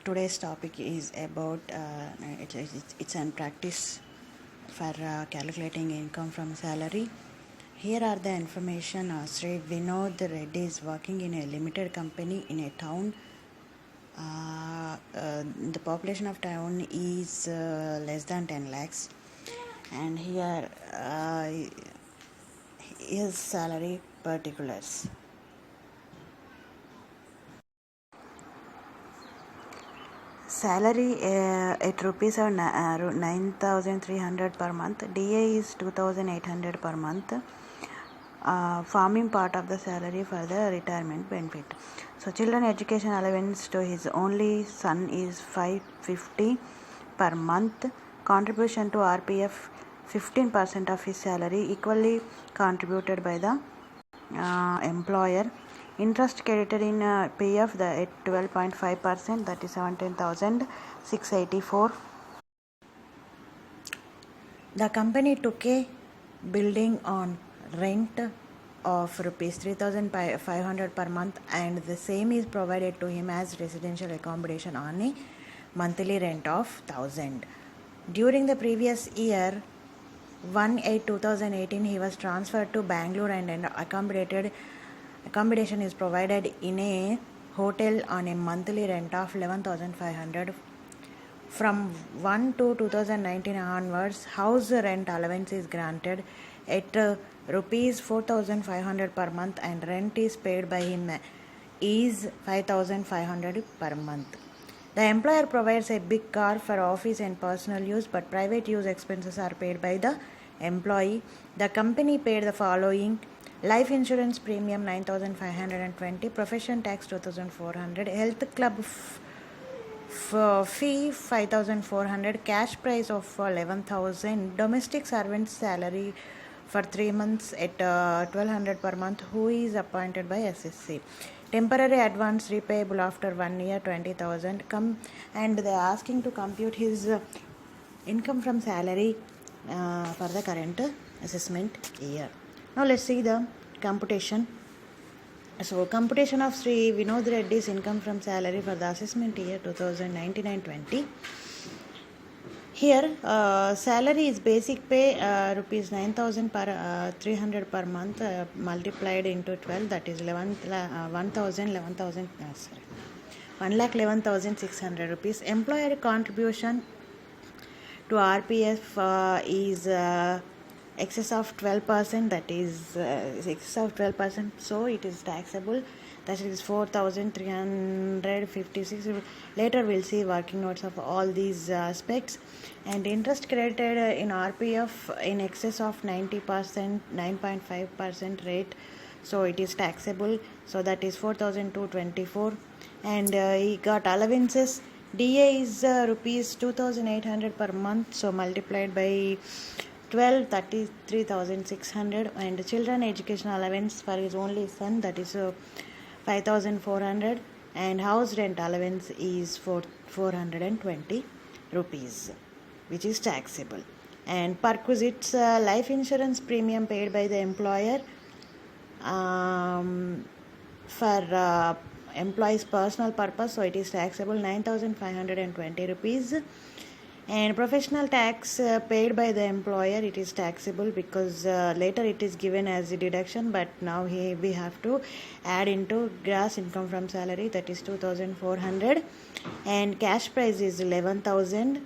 today's topic is about it's an practice for calculating income from salary. Here are the information. Sri Vinod Reddy is working in a limited company in a town. The population of town is less than 10 lakhs, and here his salary particulars. Salary at rupees are 9,300 per month. DA is 2,800 per month. Forming part of the salary for the retirement benefit. So children education allowance to his only son is 550 per month. Contribution to RPF 15% of his salary, equally contributed by the employer. Interest credited in PF at 12.5%, that is 17,684. The company took a building on rent of rupees 3,500 per month, and the same is provided to him as residential accommodation on a monthly rent of 1,000. During the previous year, 1/8/2018, he was transferred to Bangalore and accommodation is provided in a hotel on a monthly rent of 11,500. From 1/2/2019 onwards, house rent allowance is granted at rupees 4,500 per month, and rent is paid by him is 5,500 per month. The employer provides a big car for office and personal use, but private use expenses are paid by the employee. The company paid the following: life insurance premium 9,520, profession tax 2,400, health club fee 5,400, cash price of 11,000, domestic servant salary for 3 months at 1,200 per month, who is appointed by SSC. Temporary advance repayable after 1 year 20,000. And they are asking to compute his income from salary for the current assessment year. Now let's see the computation. So computation of Sri Vinod Reddy's income from salary for the assessment year 2019-20. Here salary is basic pay rupees 9,300 per month multiplied into 12, that is 1,11,600 rupees. Employer contribution to RPF is excess of 12%, that is excess of 12%, so it is taxable, that is 4,356. Later we'll see working notes of all these aspects. And interest credited in RPF in excess of 90%, 9.5% rate, so it is taxable, so that is 4,224. And he got allowances. DA is rupees 2,800 per month, so multiplied by 12, 33,600. And children education allowance for his only son, that is 5,400. And house rent allowance is 420 rupees, which is taxable. And perquisites life insurance premium paid by the employer for employee's personal purpose, so it is taxable, 9,520 rupees. And professional tax paid by the employer, it is taxable because later it is given as a deduction, but now we have to add into gross income from salary, that is 2,400. And cash price is 11,000.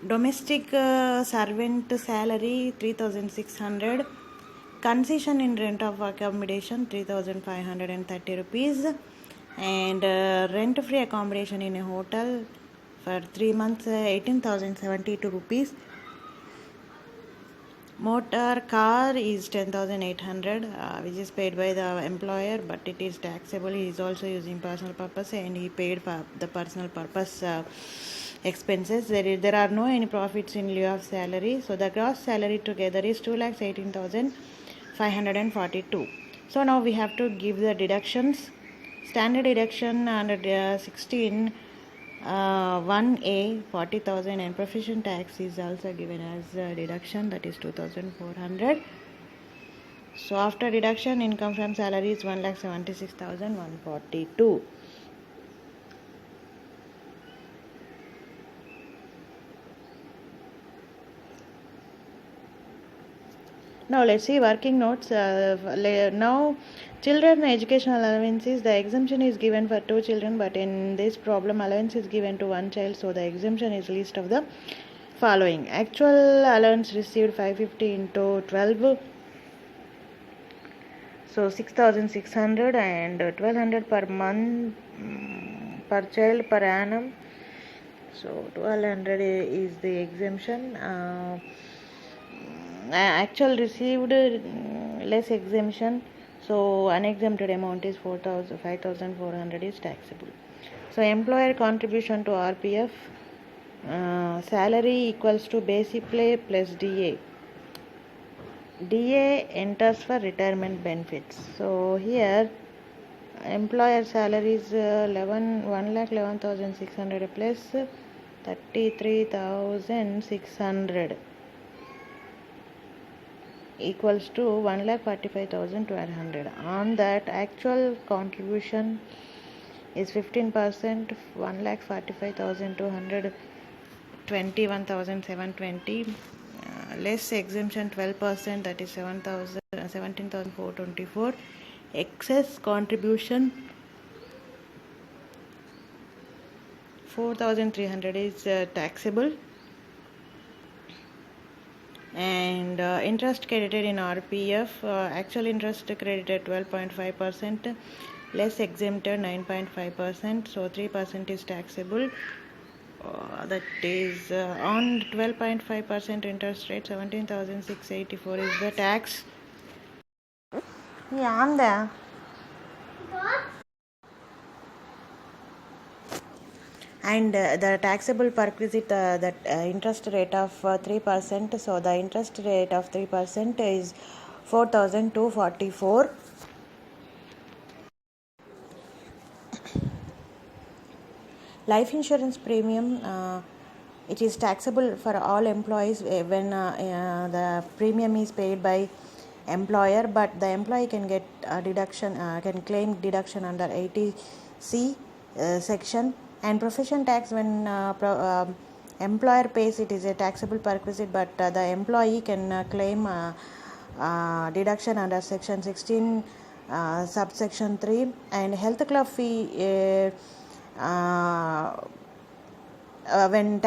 Domestic servant salary 3,600. Concession in rent of accommodation 3,530 rupees. And rent free accommodation in a hotel for 3 months 18,072 rupees. Motor car is 10,800, which is paid by the employer, but it is taxable. He is also using personal purpose, and he paid for the personal purpose expenses. There are no any profits in lieu of salary, so the gross salary together is 2,18,542. So now we have to give the deductions. Standard deduction under 16 1A 40,000, and profession tax is also given as deduction, that is 2,400. So after deduction, income from salary is 1,76,142. Now let's see working notes. Now children educational allowances, the exemption is given for 2 children, but in this problem allowance is given to 1 child, so the exemption is list of the following. Actual allowance received 550 into 12, so 6600, and 1200 per month per child per annum, so 1200 is the exemption. Actual received less exemption, so unexempted amount is 5400 is taxable. So employer contribution to RPF, salary equals to basic pay plus DA. DA enters for retirement benefits. So here employer salary is 1,11,600 plus 33,600 equals to 1,45,200. On that, actual contribution is 15%, 1,45,200, 21,720. Less exemption 12%, that is 17,424. Excess contribution 4,300 is taxable. And interest credited in RPF, actual interest credited 12.5%, less exempted 9.5%, so 3% is taxable. That is on 12.5% interest rate, 17,684 is the tax. Yeah, on there. And the taxable perquisite, that interest rate of 3%, so the interest rate of 3% is 4,244. Life insurance premium, it is taxable for all employees when the premium is paid by employer, but the employee can get deduction, can claim deduction under 80C section. And profession tax, when employer pays, it is a taxable perquisite, but the employee can claim deduction under section 16 subsection 3. And health club fee, when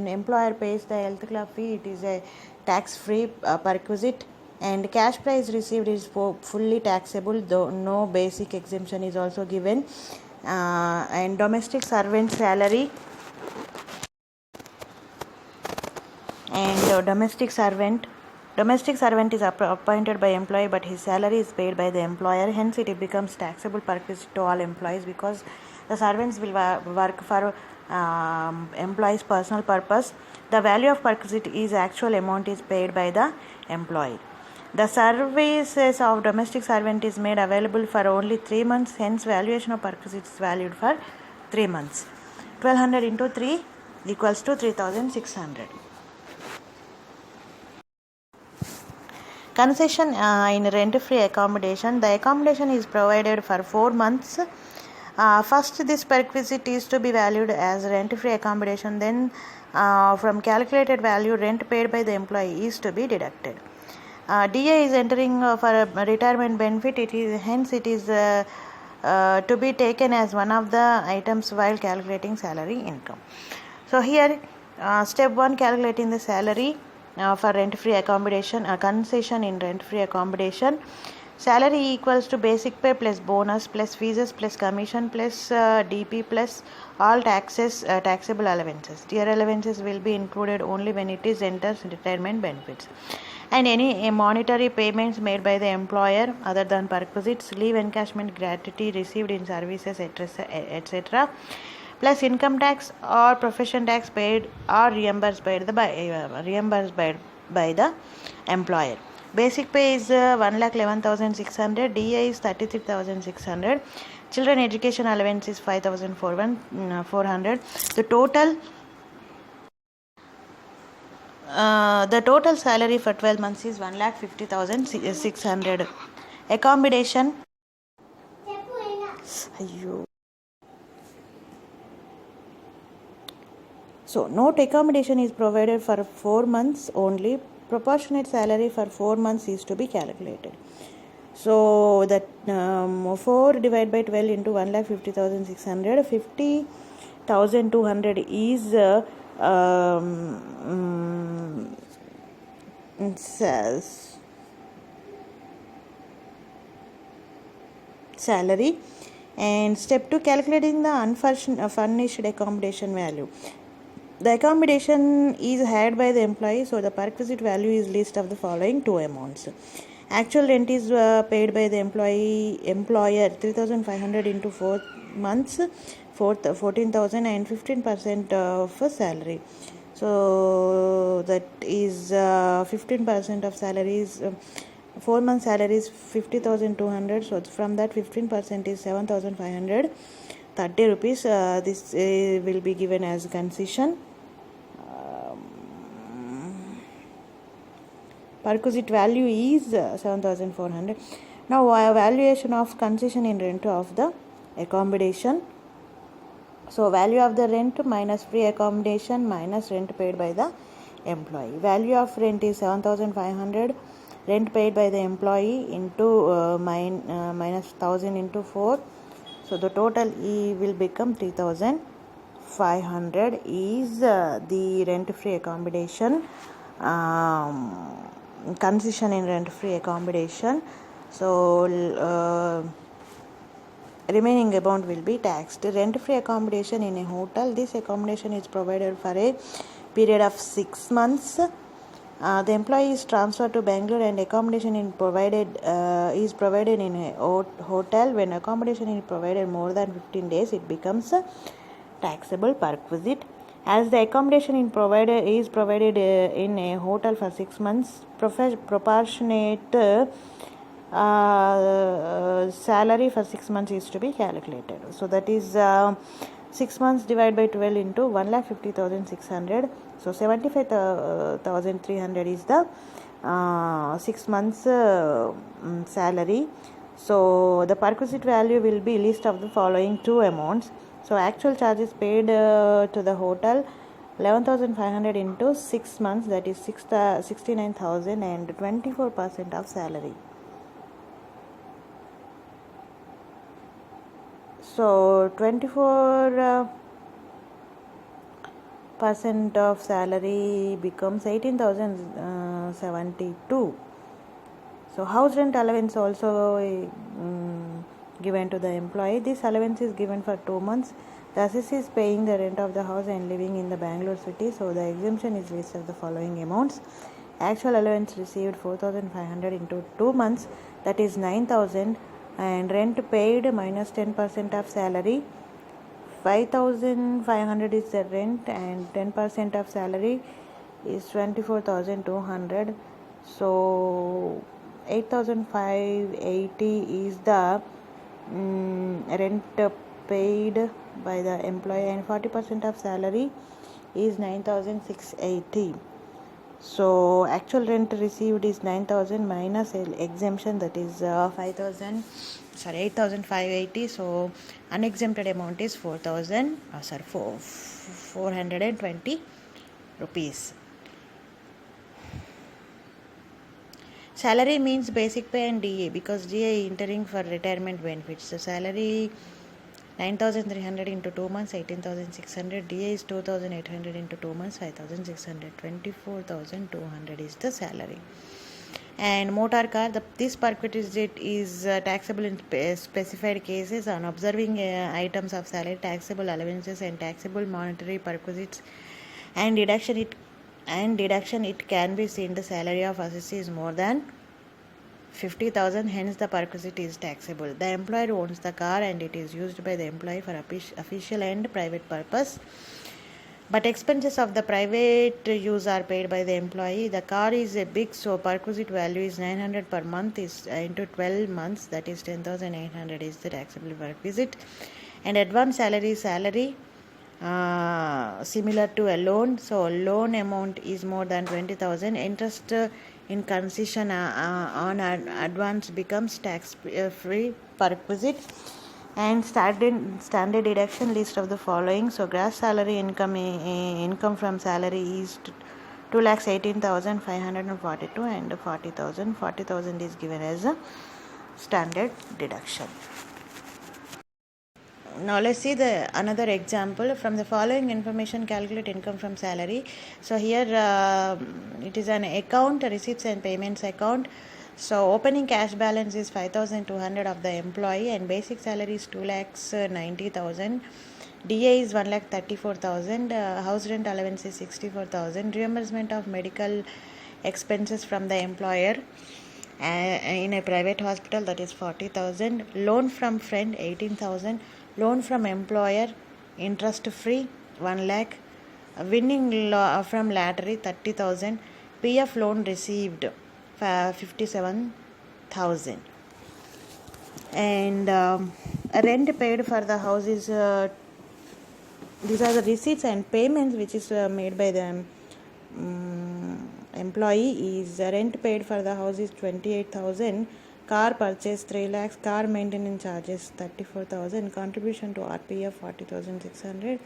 employer pays the health club fee, it is a tax free perquisite. And cash price received is fully taxable, though no basic exemption is also given. And domestic servant salary, and domestic servant is appointed by employee, but his salary is paid by the employer, hence it becomes taxable perquisite to all employees, because the servants will work for employee's personal purpose. The value of perquisite is actual amount is paid by the employee. The services of domestic servant is made available for only 3 months, hence valuation of perquisite is valued for 3 months. 1200 into 3 equals to 3600. Concession in rent-free accommodation. The accommodation is provided for 4 months. First, this perquisite is to be valued as rent-free accommodation. Then, from calculated value, rent paid by the employee is to be deducted. DA is entering for a retirement benefit. It is to be taken as one of the items while calculating salary income. So here, step 1, calculating the salary for rent-free accommodation, concession in rent-free accommodation. Salary equals to basic pay plus bonus plus fees plus commission plus DP plus all taxes, taxable allowances. Tier allowances will be included only when it is enters retirement benefits. And any monetary payments made by the employer other than perquisites, leave encashment, gratuity received in services, etc., plus income tax or profession tax paid or reimbursed by the employer. Basic pay is 1,11,600, DA is 33,600, children education allowance is 5,400. The total salary for 12 months is 1,50,600. Accommodation. So, note, accommodation is provided for 4 months only. proportionate salary for 4 months is to be calculated. So that 4 divided by 12 into 1,50,600, 50,200 is salary. And step 2, calculating the unfurnished accommodation value. The accommodation is hired by the employee, so the perquisite value is list of the following two amounts. Actual rent is paid by the employer 3,500 into 4 months, 14,000, and 15% of salary. So that is 15% of salary is 4 months salary is 50,200. So from that 15% is 7,530 rupees. This will be given as concession. Perquisite value is 7,400. Now valuation of concession in rent of the accommodation. So value of the rent minus free accommodation minus rent paid by the employee. Value of rent is 7,500. Rent paid by the employee into minus 1,000 into 4. So the total will become 3,500 is the rent free accommodation. Concession in rent free accommodation. So remaining amount will be taxed. Rent free accommodation in a hotel. This accommodation is provided for a period of 6 months. The employee is transferred to Bangalore and accommodation is provided in a hotel. When accommodation is provided more than 15 days, it becomes taxable perquisite. As the accommodation is provided in a hotel for 6 months, proportionate salary for 6 months is to be calculated. So that is 6 months divided by 12 into 1,50,600. So 75,300 is the 6 months salary. So the perquisite value will be list of the following two amounts. So actual charges paid to the hotel 11,500 into 6 months, that is 69,000, and 24% of salary. So 24% of salary becomes 18,072. So house rent allowance also given to the employee. This allowance is given for 2 months. The assessee is paying the rent of the house and living in the Bangalore city. So the exemption is list of the following amounts. Actual allowance received 4,500 into 2 months, that is 9,000, and rent paid minus 10% of salary. 5,500 is the rent and 10% of salary is 24,200. So 8,580 is the rent paid by the employee, and 40% of salary is 9,680. So actual rent received is 9,000 minus exemption, that is 8,580. So unexempted amount is 420 rupees. Salary means basic pay and DA, because DA is entering for retirement benefits. So salary 9,300 into 2 months, 18,600. DA is 2,800 into 2 months, 5,600. 24,200 is the salary. And motor car, this perquisite is taxable in specified cases on observing items of salary, taxable allowances, and taxable monetary perquisites and deduction. It can be seen the salary of assessee is more than 50,000, hence the perquisite is taxable. The employer owns the car and it is used by the employee for official and private purpose, but expenses of the private use are paid by the employee. The car is a big, so perquisite value is 900 per month is into 12 months, that is 10,800 is the taxable perquisite. And advance salary similar to a loan. So loan amount is more than 20,000. Interest in concession on advance becomes tax free perquisite. And standard deduction list of the following. So gross salary income from salary is 2,18,542 and 40,000. 40,000 is given as a standard deduction. Now let's see the another example. From the following information, calculate income from salary. So here it is an account, receipts and payments account. So opening cash balance is 5,200 of the employee and basic salary is 2,90,000. DA is 1,34,000. House rent allowance is 64,000. Reimbursement of medical expenses from the employer in a private hospital, that is 40,000. Loan from friend 18,000. Loan from employer interest free 1 lakh. Winning from lottery 30,000. PF loan received 57,000. And rent paid for the house is these are the receipts and payments which is made by the employee. Is rent paid for the house is 28,000. Car purchase 3 lakhs. Car maintenance charges 34,000. Contribution to RPF 40,600.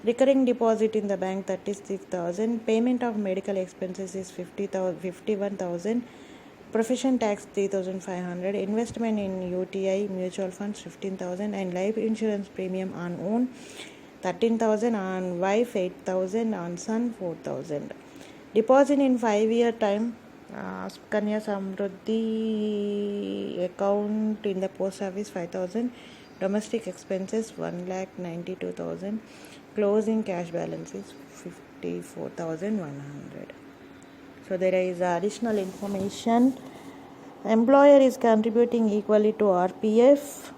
Recurring deposit in the bank 36,000. Payment of medical expenses is 51,000. Profession tax 3,500. Investment in UTI mutual funds 15,000. And life insurance premium on own 13,000. On wife 8,000. On son 4,000. Deposit in 5-year time. Kanya Samruddhi account in the post office 5,000. Domestic expenses 1,92,000. Closing cash balance is 54,100. So there is additional information. Employer is contributing equally to RPF.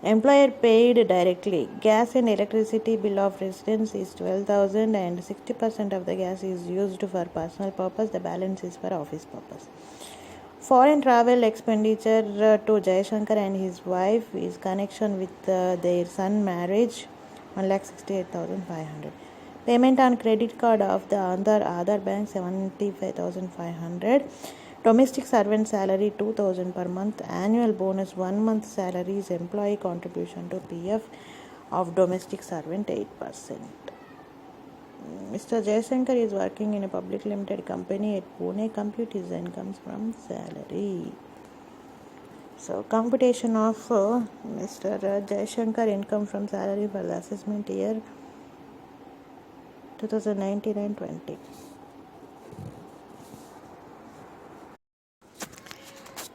Employer paid directly. Gas and electricity bill of residence is 12,000 and 60% of the gas is used for personal purpose. The balance is for office purpose. Foreign travel expenditure to Jayashankar and his wife is connection with their son marriage 1,68,500. Payment on credit card of the other bank 75,500. Domestic servant salary 2,000 per month. Annual bonus 1 month salary is employee contribution to PF of domestic servant 8%. Mr. Jayashankar is working in a public limited company at Pune. Compute his incomes from salary. So computation of Mr. Jayashankar income from salary for the assessment year 2019 and 20.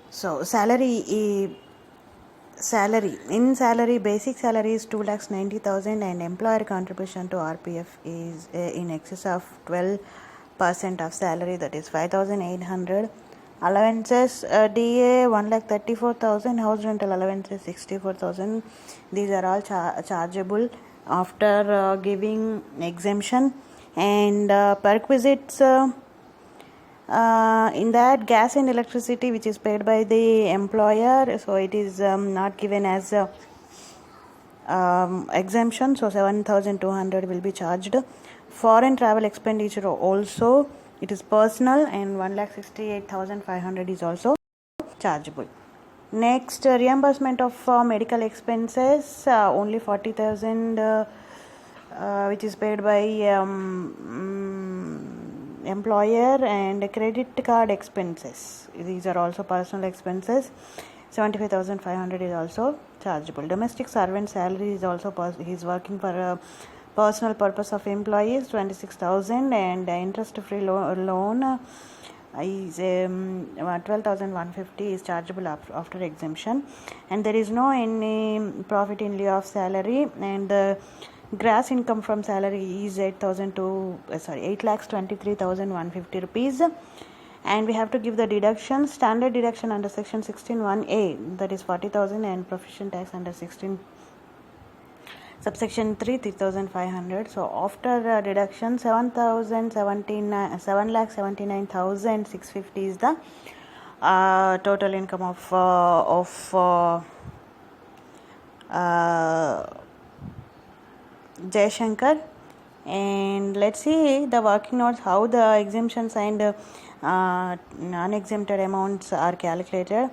So salary basic salary is 2,90,000 and employer contribution to RPF is in excess of 12% of salary, that is 5,800. Allowances DA 1,34,000. House rental allowances 64,000. These are all chargeable after giving exemption. And perquisites in that gas and electricity which is paid by the employer, so it is not given as exemption, so 7,200 will be charged. Foreign travel expenditure also, it is personal, and 1,68,500 is also chargeable. Next, reimbursement of medical expenses, only 40,000 which is paid by employer, and credit card expenses, these are also personal expenses, 75,500 is also chargeable. Domestic servant salary is also he is working for a personal purpose of employees 26,000, and interest free loan is 12,150 is chargeable after exemption, and there is no any profit in lieu of salary. And gross income from salary is 8,23,150 rupees, and we have to give the deduction. Standard deduction under section 16(1)(a), that is 40,000, and provision tax under 16 subsection 3 3,500. So after deduction 7,79,650 is the total income of Jayashankar. And let's see the working notes, how the exemptions and non-exempted amounts are calculated.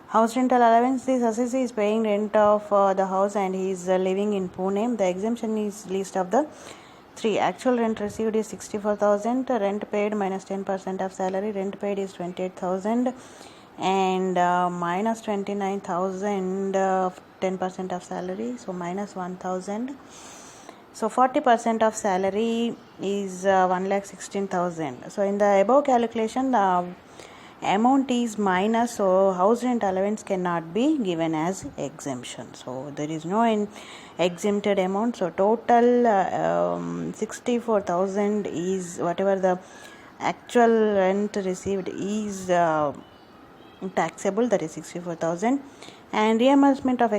House rental allowance, this assessee is paying rent of the house and he is living in Pune. The exemption is list of the 3. Actual rent received is 64,000. Rent paid minus 10% of salary. Rent paid is 28,000 and minus 29,000 10% of salary. So minus 1,000. So 40% of salary is 1,16,000. So in the above calculation, the amount is minus, so house rent allowance cannot be given as exemption. So there is no exempted amount. So total 64,000 is whatever the actual rent received is taxable, that is 64,000. And reimbursement of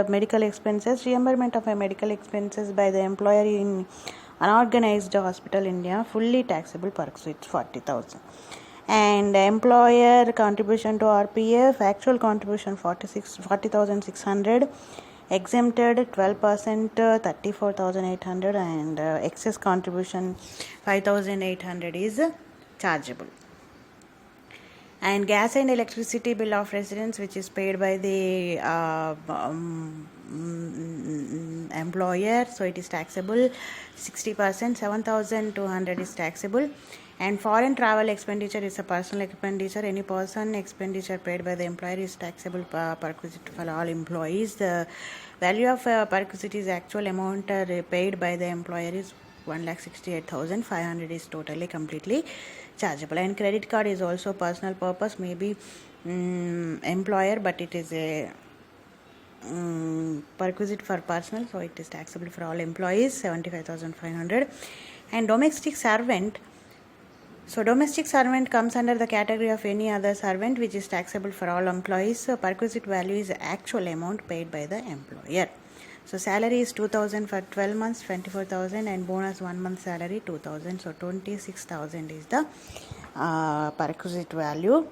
medical expenses. Reimbursement of medical expenses by the employer in unorganized hospital in India fully taxable per suite 40,000. And employer contribution to RPF, actual contribution 40,600, exempted 12%, 34,800, and excess contribution 5,800 is chargeable. And gas and electricity bill of residence, which is paid by the employer, so it is taxable 60%, 7,200 is taxable. And foreign travel expenditure is a personal expenditure. Any person expenditure paid by the employer is taxable perquisite for all employees. The value of perquisite is actual amount paid by the employer is 1,68,500 is totally completely chargeable. And credit card is also personal purpose, maybe employer, but it is a perquisite for personal, so it is taxable for all employees 75,500. And domestic servant. So domestic servant comes under the category of any other servant which is taxable for all employees. So perquisite value is the actual amount paid by the employer. So salary is 2,000 for 12 months, 24,000, and bonus 1 month salary 2,000. So 26,000 is the perquisite value.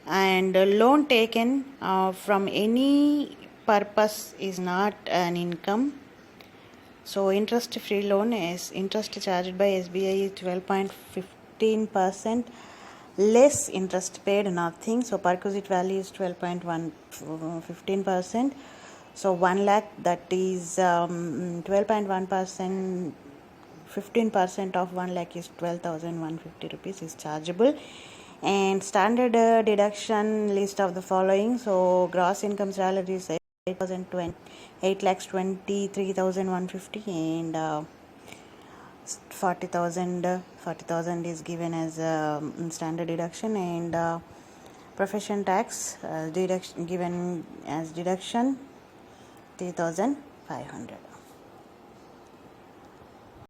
And loan taken from any purpose is not an income. So interest free loan is interest charged by SBI is 12.15%, less interest paid nothing. So perquisite value is 12.15%. So 1 lakh, that is 12.1%, 15% of 1 lakh is 12,150 rupees is chargeable. And standard deduction list of the following. So gross income salary is 8,23,150 and 40,000 is given as standard deduction. And profession tax deduction given as deduction 3,500.